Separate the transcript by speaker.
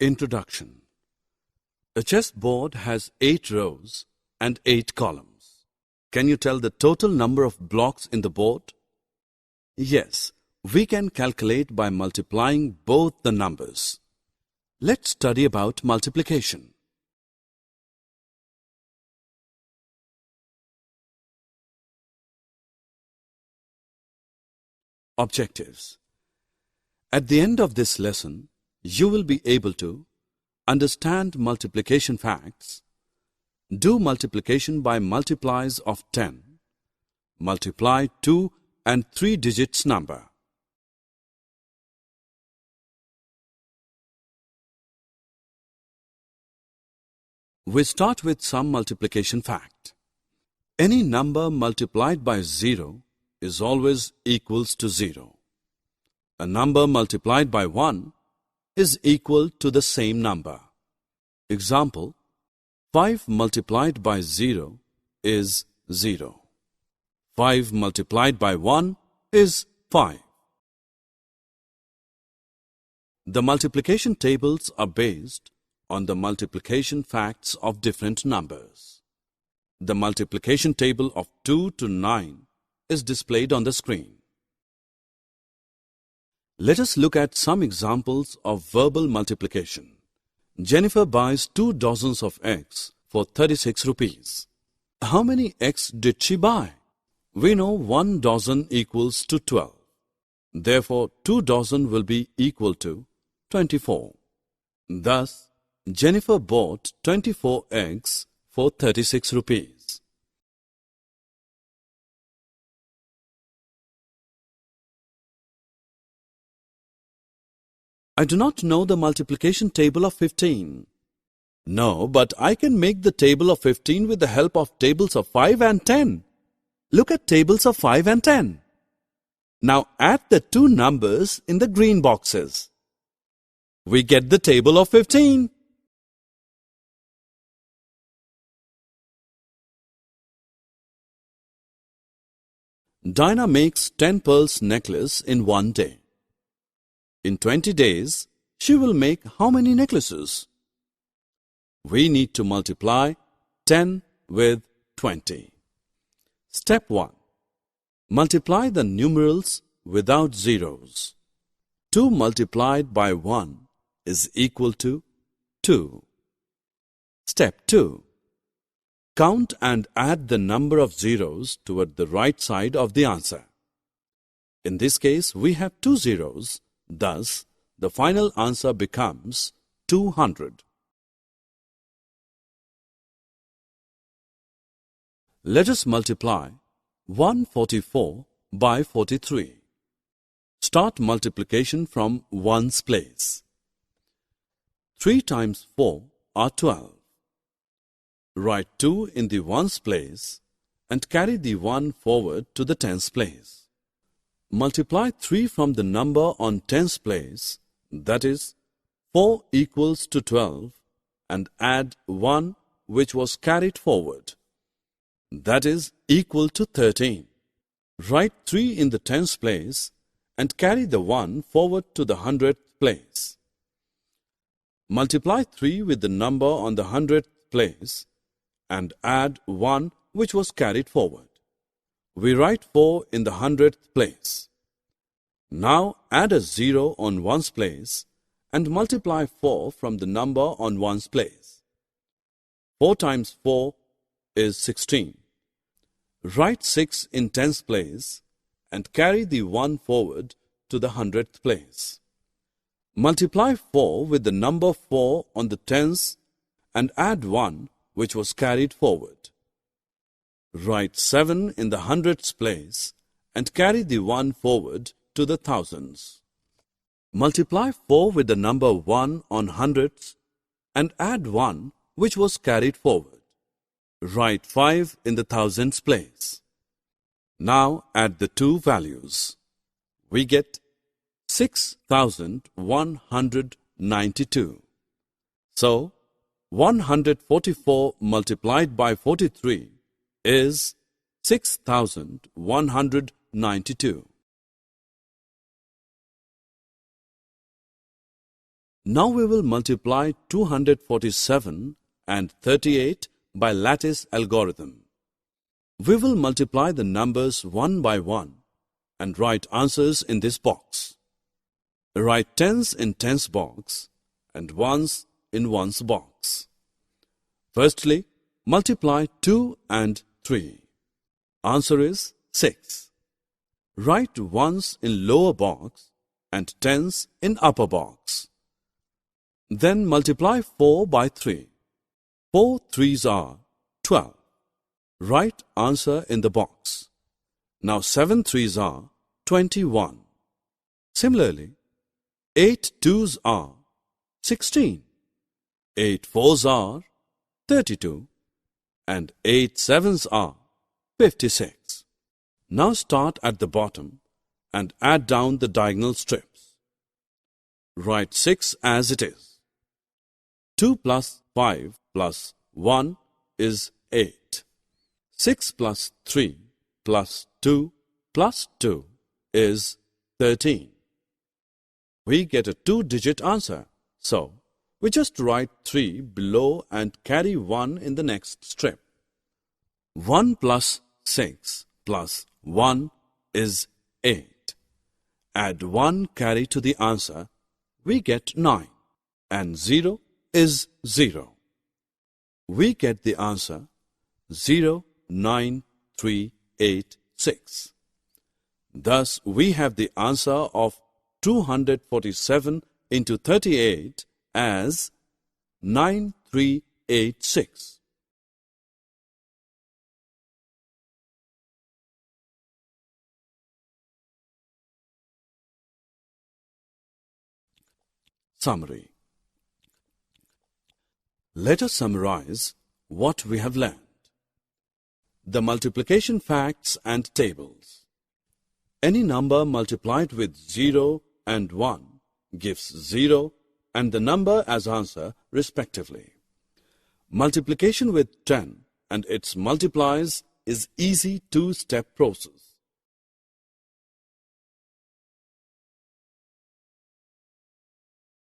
Speaker 1: Introduction. A chessboard has 8 rows and 8 columns. Can you tell the total number of blocks in the board? Yes, we can calculate by multiplying both the numbers. Let's study about multiplication. Objectives. At the end of this lesson, you will be able to understand multiplication facts, do multiplication by multiplies of 10, multiply 2 and 3 digits number. We start with some multiplication fact. Any number multiplied by 0 is always equals to 0. A number multiplied by 1 is equal to the same number. Example, 5 multiplied by 0 is 0. 5 multiplied by 1 is 5. The multiplication tables are based on the multiplication facts of different numbers. The multiplication table of 2 to 9 is displayed on the screen. Let us look at some examples of verbal multiplication. Jennifer buys 2 dozens of eggs for 36 rupees. How many eggs did she buy? We know 1 dozen equals to 12. Therefore, 2 dozen will be equal to 24. Thus, Jennifer bought 24 eggs for 36 rupees. I do not know the multiplication table of 15. No, but I can make the table of 15 with the help of tables of 5 and 10. Look at tables of 5 and 10. Now add the two numbers in the green boxes. We get the table of 15. Dinah makes 10 pearls necklace in 1 day. In 20 days, she will make how many necklaces? We need to multiply 10 with 20. Step 1. Multiply the numerals without zeros. 2 multiplied by 1 is equal to 2. Step 2. Count and add the number of zeros toward the right side of the answer. In this case, we have 2 zeros. Thus, the final answer becomes 200. Let us multiply 144 by 43. Start multiplication from 1's place. 3 times 4 are 12. Write 2 in the 1's place and carry the 1 forward to the 10's place. Multiply 3 from the number on 10's place, that is, 4 equals to 12, and add 1 which was carried forward, that is, equal to 13. Write 3 in the 10's place and carry the 1 forward to the 100th place. Multiply 3 with the number on the 100th place and add 1 which was carried forward. We write 4 in the 100th place. Now add a 0 on 1's place and multiply 4 from the number on 1's place. 4 times 4 is 16. Write 6 in 10's place and carry the 1 forward to the 100th place. Multiply 4 with the number 4 on the 10's and add 1 which was carried forward. Write 7 in the 100th place and carry the 1 forward to the thousands. Multiply 4 with the number 1 on hundreds and add 1 which was carried forward. Write 5 in the thousands place. Now add the two values. We get 6,192. So, 144 multiplied by 43 is 6,192. Now we will multiply 247 and 38 by lattice algorithm. We will multiply the numbers one by one and write answers in this box. Write tens in tens box and ones in ones box. Firstly, multiply 2 and 3. Answer is 6. Write ones in lower box and tens in upper box. Then multiply 4 by 3. 4 threes are 12. Write answer in the box. Now 7 threes are 21. Similarly, 8 twos are 16. 8 fours are 32. And 8 sevens are 56. Now start at the bottom and add down the diagonal strips. Write 6 as it is. 2 plus 5 plus 1 is 8. 6 plus 3 plus 2 plus 2 is 13. We get a 2-digit answer, so we just write 3 below and carry 1 in the next strip. 1 plus 6 plus 1 is 8. Add 1 carry to the answer, we get 9, and 0 is 0. We get the answer 09386. Thus, we have the answer of 247 into 38 as 9386. Summary. Let us summarize what we have learned. The multiplication facts and tables. Any number multiplied with 0 and 1 gives 0 and the number as answer respectively. Multiplication with 10 and its multiplies is easy two-step process.